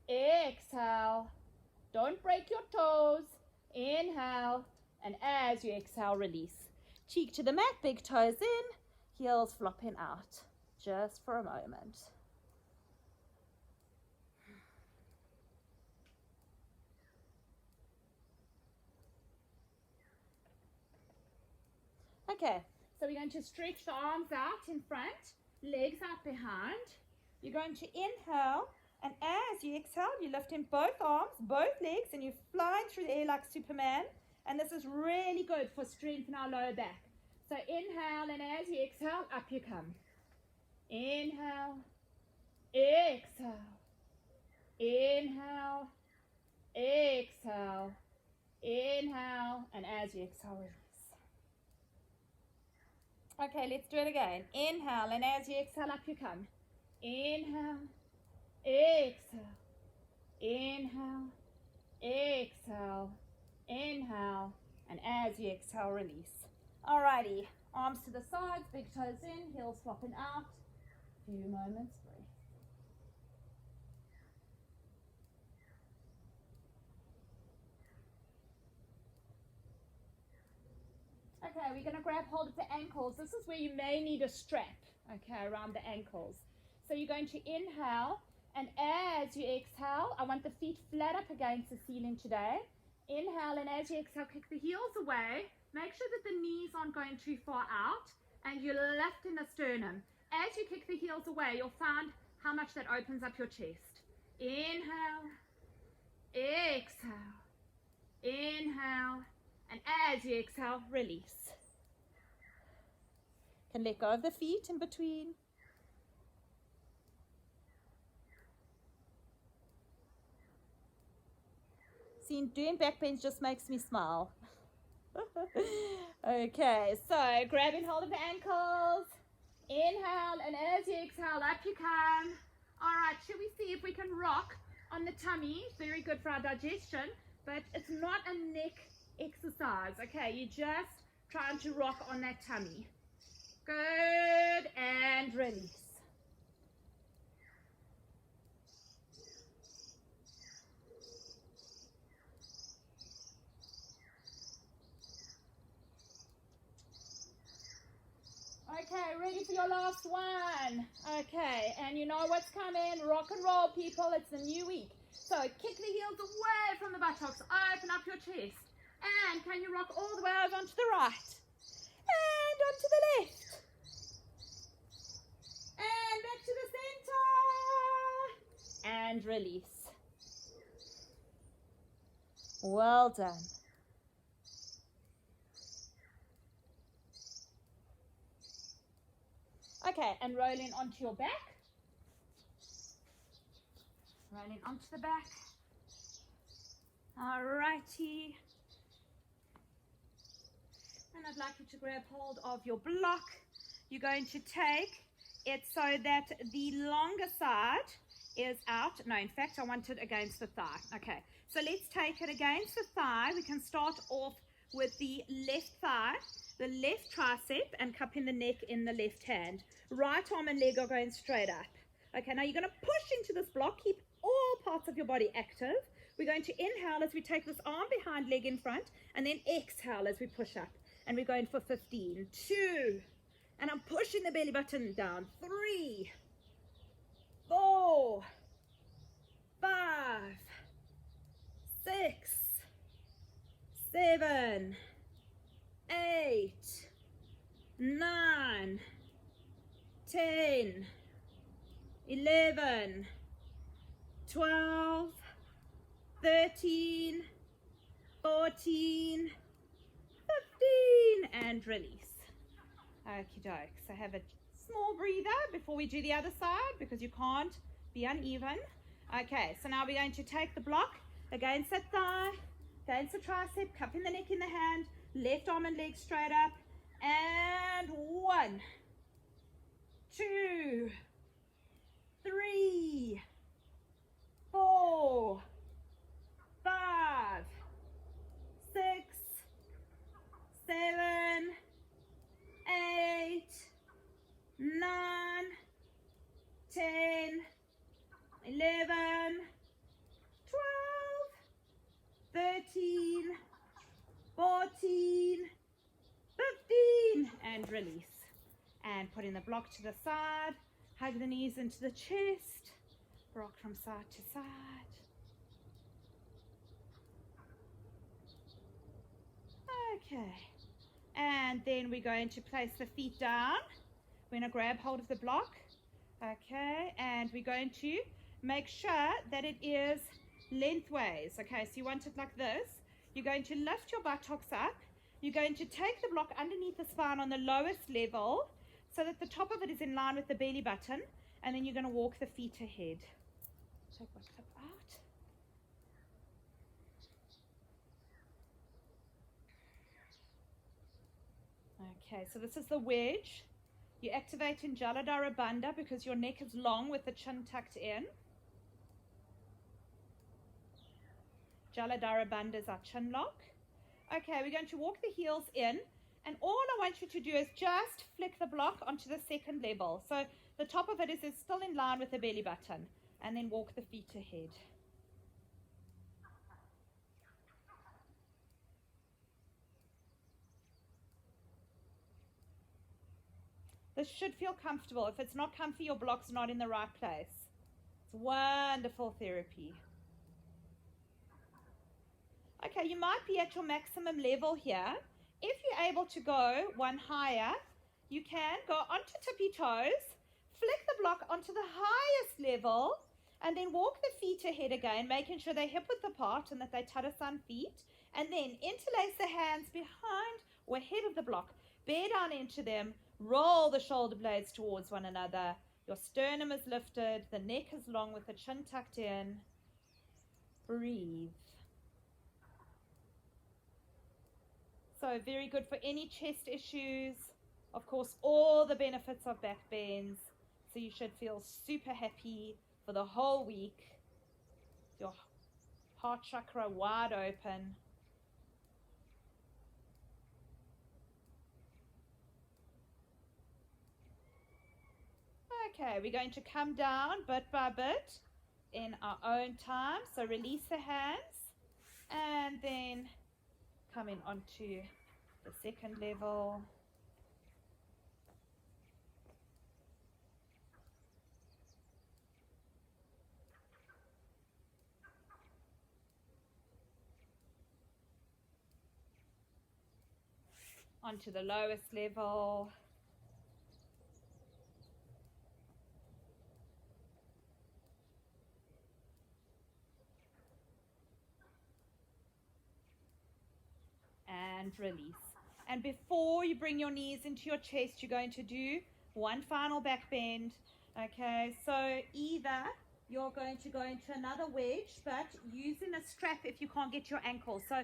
exhale, don't break your toes. Inhale, and as you exhale, release. Cheek to the mat, big toes in, heels flopping out, just for a moment. Okay, so we're going to stretch the arms out in front, legs out behind. You're going to inhale, and as you exhale, you're lifting both arms, both legs, and you're flying through the air like Superman. And this is really good for strengthening our lower back. So inhale, and as you exhale, up you come. Inhale, exhale, inhale, exhale, inhale, and as you exhale, release. Okay, let's do it again. Inhale, and as you exhale, up you come. Inhale, exhale, inhale, exhale, inhale, and as you exhale, release. Alrighty, arms to the sides, big toes in, heels flopping out. Few moments, breathe. Okay, we're going to grab hold of the ankles. This is where you may need a strap, okay, around the ankles. So you're going to inhale, and as you exhale, I want the feet flat up against the ceiling today. Inhale, and as you exhale, kick the heels away. Make sure that the knees aren't going too far out, and you're lifting the sternum. As you kick the heels away, you'll find how much that opens up your chest. Inhale, exhale, inhale, and as you exhale, release. Can let go of the feet in between. See, doing back bends just makes me smile. Okay, so grabbing hold of the ankles. Inhale, and as you exhale, up you come. All right, should we see if we can rock on the tummy? Very good for our digestion, but it's not a neck exercise. Okay, you're just trying to rock on that tummy. Good, and release. Okay, ready for your last one. Okay, and you know what's coming. Rock and roll, people. It's a new week. So kick the heels away from the buttocks. Open up your chest. And can you rock all the way over onto the right? And onto the left. And back to the center. And release. Well done. Okay, and rolling onto your back. Rolling onto the back. Alrighty. And I'd like you to grab hold of your block. You're going to take it so that the longer side is out. No, in fact, I want it against the thigh. Okay, so let's take it against the thigh. We can start off with the left thigh, the left tricep, and cupping the neck in the left hand. Right arm and leg are going straight up. Okay, now you're going to push into this block. Keep all parts of your body active. We're going to inhale as we take this arm behind, leg in front, and then exhale as we push up. And we're going for 15. 2. And I'm pushing the belly button down. 3. 4, 5, 6, 7, 8, 9, 10, 11, 12, 13, 14, 15, and release. Okie doke. So have a small breather before we do the other side because you can't be uneven. Okay, so now we're going to take the block against that thigh, against the tricep, cupping the neck in the hand, left arm and leg straight up, and 1, 2, 3, 4, 5, 6, 7, 8, 9, 10, 11, 12, 13, 14, 15, and release. And putting the block to the side, hug the knees into the chest, rock from side to side. Okay, and then we're going to place the feet down. We're going to grab hold of the block. Okay, and we're going to make sure that it is lengthways. Okay, so you want it like this. You're going to lift your buttocks up. You're going to take the block underneath the spine on the lowest level so that the top of it is in line with the belly button, and then you're going to walk the feet ahead. Take my clip out. Okay, so this is the wedge. You activate in Jaladhara Bandha because your neck is long with the chin tucked in. Jaladhara Bandha is our chin lock. Okay, we're going to walk the heels in, and all I want you to do is just flick the block onto the second level. So the top of it is still in line with the belly button, and then walk the feet ahead. This should feel comfortable. If it's not comfy, your block's not in the right place. It's wonderful therapy. Okay, you might be at your maximum level here. If you're able to go one higher, you can go onto tippy toes, flick the block onto the highest level, and then walk the feet ahead again, making sure they're hip width apart and that they're Tadasana feet. And then interlace the hands behind or ahead of the block. Bear down into them. Roll the shoulder blades towards one another. Your sternum is lifted. The neck is long with the chin tucked in. Breathe. So very good for any chest issues. Of course, all the benefits of back bends. So you should feel super happy for the whole week. Your heart chakra wide open. Okay, we're going to come down bit by bit in our own time. So release the hands and then coming onto the second level. Onto the lowest level. And release. And before you bring your knees into your chest, you're going to do one final back bend. Okay, so either you're going to go into another wedge, but using a strap if you can't get your ankles. So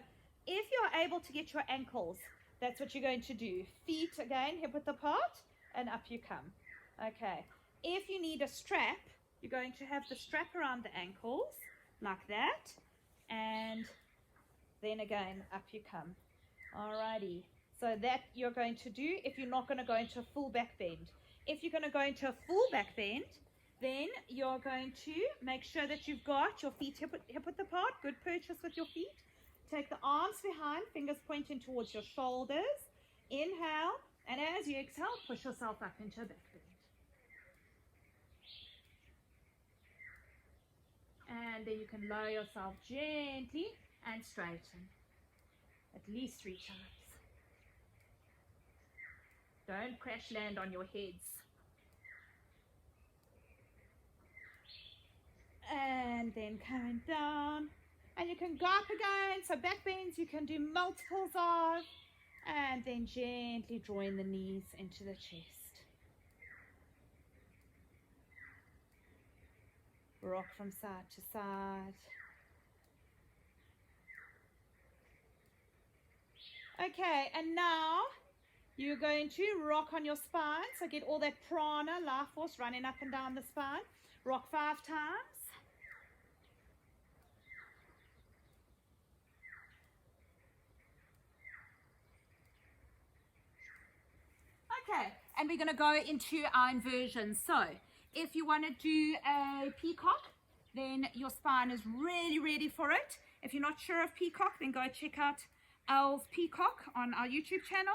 if you're able to get your ankles, that's what you're going to do. Feet again, hip width apart, and up you come. Okay, if you need a strap, you're going to have the strap around the ankles, like that, and then again, up you come. Alrighty, so that you're going to do if you're not going to go into a full back bend. If you're going to go into a full back bend, then you're going to make sure that you've got your feet hip width apart, good purchase with your feet. Take the arms behind, fingers pointing towards your shoulders. Inhale, and as you exhale, push yourself up into a back bend. And then you can lower yourself gently and straighten. At least 3 times. Don't crash land on your heads. And then coming down. And you can go up again. So back bends you can do multiples of. And then gently drawing the knees into the chest. Rock from side to side. Okay, and now you're going to rock on your spine. So get all that prana, life force running up and down the spine. Rock 5 times. Okay, and we're going to go into our inversion. So if you want to do a peacock, then your spine is really ready for it. If you're not sure of peacock, then go check out Elle's peacock on our YouTube channel.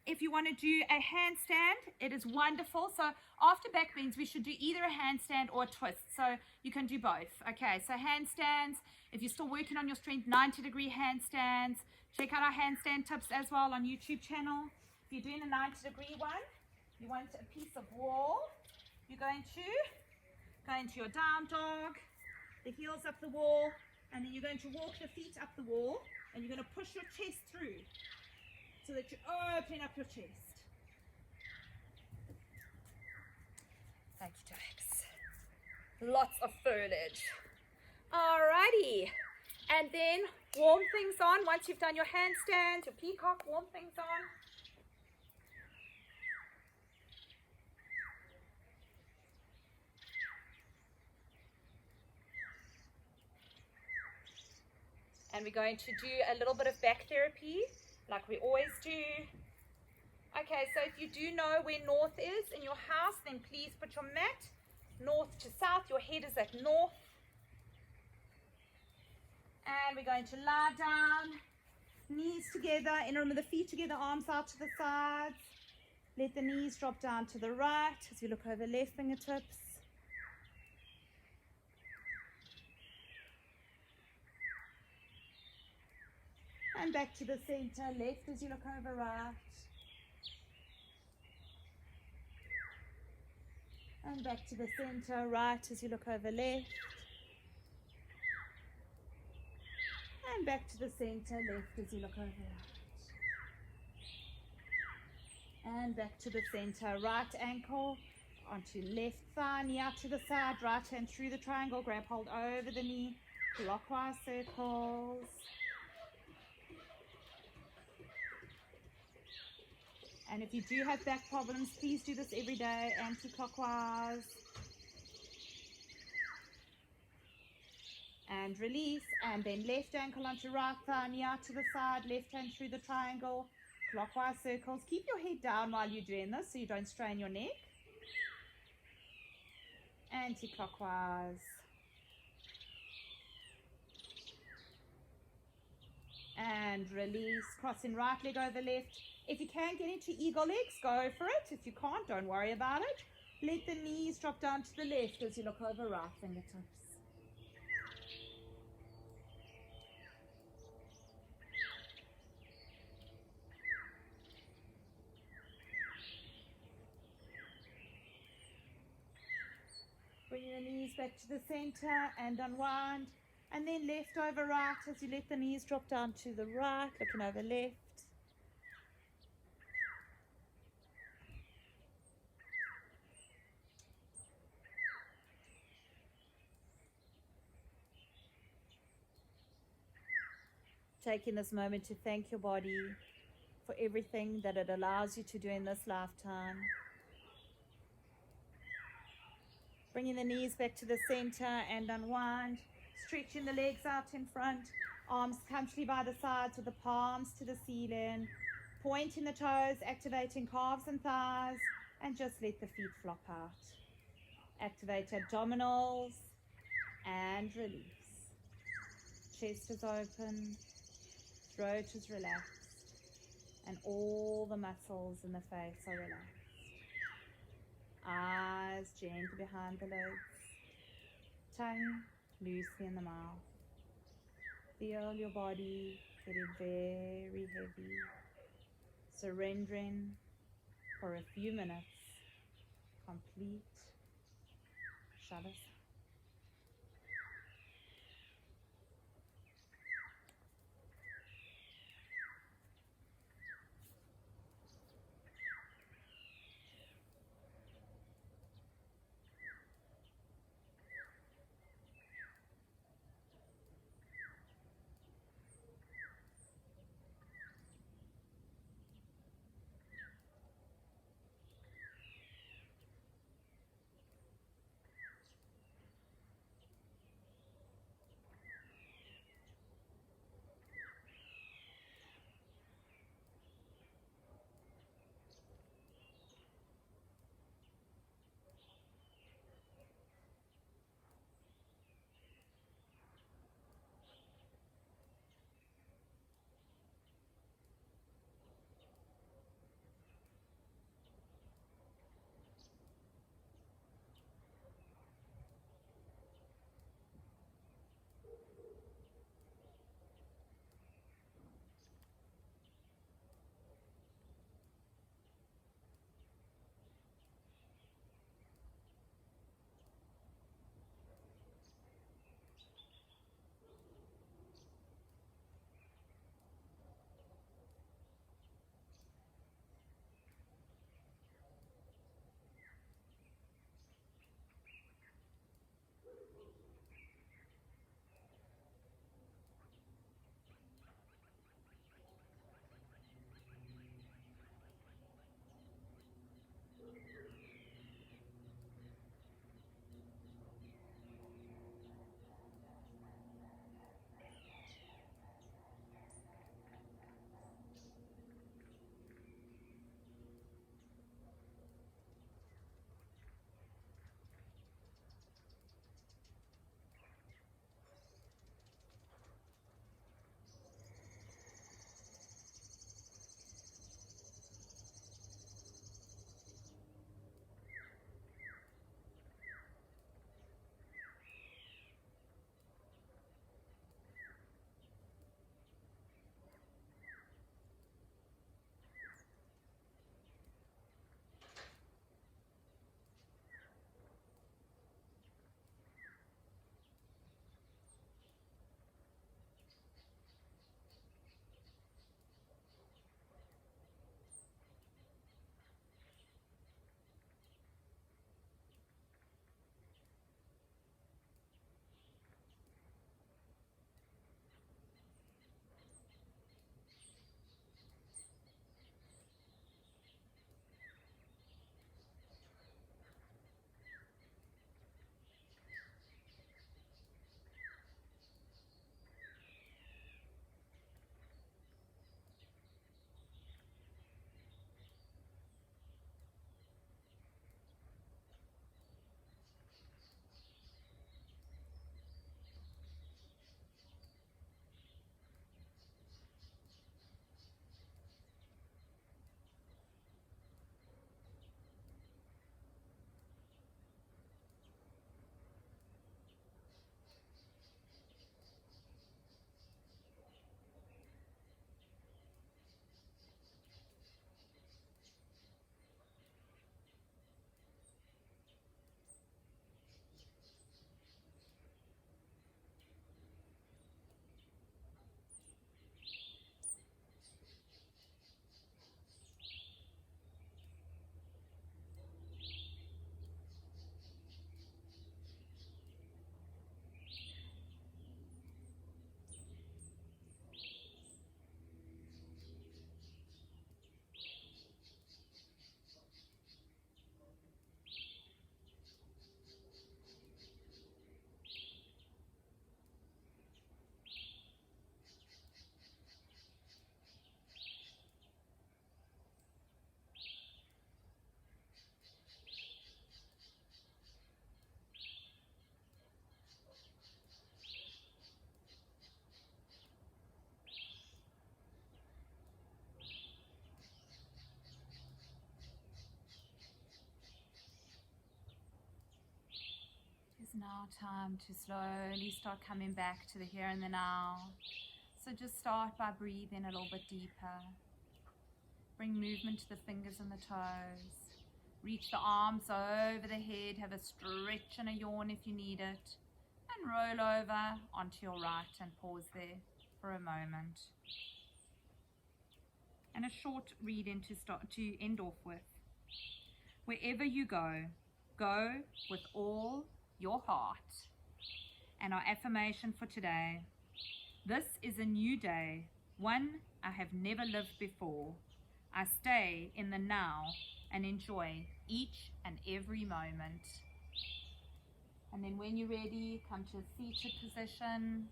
If you want to do a handstand, it is wonderful. So after back bends, we should do either a handstand or a twist. So you can do both. Okay, so handstands, if you're still working on your strength, 90-degree handstands. Check out our handstand tips as well on YouTube channel. If you're doing a 90-degree one, you want a piece of wall. You're going to go into your down dog, the heels up the wall, and then you're going to walk the feet up the wall, and you're going to push your chest through so that you open up your chest. Thank you, Jax. Lots of foliage. Alrighty. And then warm things on. Once you've done your handstand, your peacock, warm things on. And we're going to do a little bit of back therapy, like we always do. Okay, so if you do know where north is in your house, then please put your mat north to south. Your head is at north. And we're going to lie down, knees together, inner of the feet together, arms out to the sides. Let the knees drop down to the right as you look over left fingertips. And back to the center, left as you look over right. And back to the center, right as you look over left. And back to the center, left as you look over right. And back to the center, right ankle onto left thigh, knee out to the side, right hand through the triangle, grab hold over the knee, clockwise circles. And if you do have back problems, please do this every day, anti-clockwise. And release, and then left ankle onto right thigh, knee out to the side, left hand through the triangle, clockwise circles. Keep your head down while you're doing this so you don't strain your neck. Anti-clockwise. And release, crossing right leg over left. If you can get into eagle legs, go for it. If you can't, don't worry about it. Let the knees drop down to the left as you look over right fingertips. Bring the knees back to the center and unwind. And then left over right as you let the knees drop down to the right, looking over left. Taking this moment to thank your body for everything that it allows you to do in this lifetime. Bringing the knees back to the center and unwind. Stretching the legs out in front. Arms comfortably by the sides with the palms to the ceiling. Pointing the toes, activating calves and thighs. And just let the feet flop out. Activate abdominals and release. Chest is open. Throat is relaxed. And all the muscles in the face are relaxed. Eyes gently behind the lids. Tongue loosely in the mouth. Feel your body getting very heavy, surrendering for a few minutes. Complete shavasana. now time to slowly start coming back to the here and the now. So just start by breathing a little bit deeper. Bring movement to the fingers and the toes. Reach the arms over the head. Have a stretch and a yawn if you need it. And roll over onto your right and pause there for a moment. And a short reading to end off with. Wherever you go, go with all your heart. And our affirmation for today: this is a new day, one I have never lived before. I stay in the now and enjoy each and every moment. And then when you're ready, come to a seated position.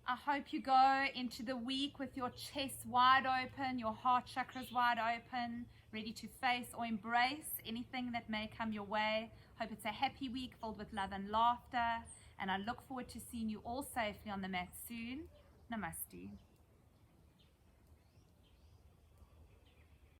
I hope you go into the week with your chest wide open, your heart chakras wide open, ready to face or embrace anything that may come your way. Hope it's a happy week filled with love and laughter. And I look forward to seeing you all safely on the mat soon. Namaste.